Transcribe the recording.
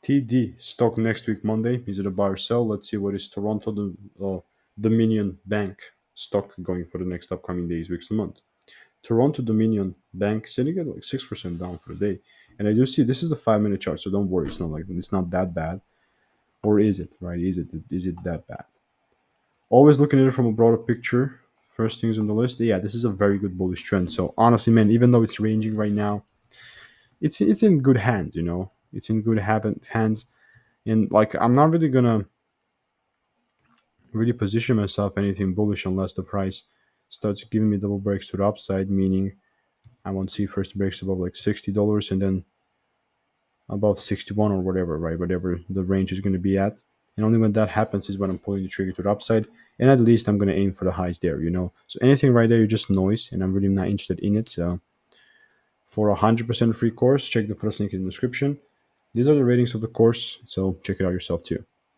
TD stock next week Monday. Is it a buy or sell? Let's see what is Toronto Dominion Bank stock going for the next upcoming days, weeks, and month. Toronto Dominion Bank sitting at like 6% down for the day. And I do see this is the 5 minute chart, so don't worry, it's not that bad. Or is it, right? Is it that bad? Always looking at it from a broader picture. First things on the list. Yeah, this is a very good bullish trend. So honestly, man, even though it's ranging right now, it's in good hands, It's in good hands. And like I'm not really gonna really position myself anything bullish unless the price starts giving me double breaks to the upside, meaning I want to see first breaks above like $60 and then above 61 or whatever, right? Whatever the range is going to be at. And only when that happens is when I'm pulling the trigger to the upside. And at least I'm going to aim for the highs there. So anything right there, you just noise, and I'm really not interested in it. So for a 100% free course, check the first link in the description. These are the ratings of the course, so check it out yourself too.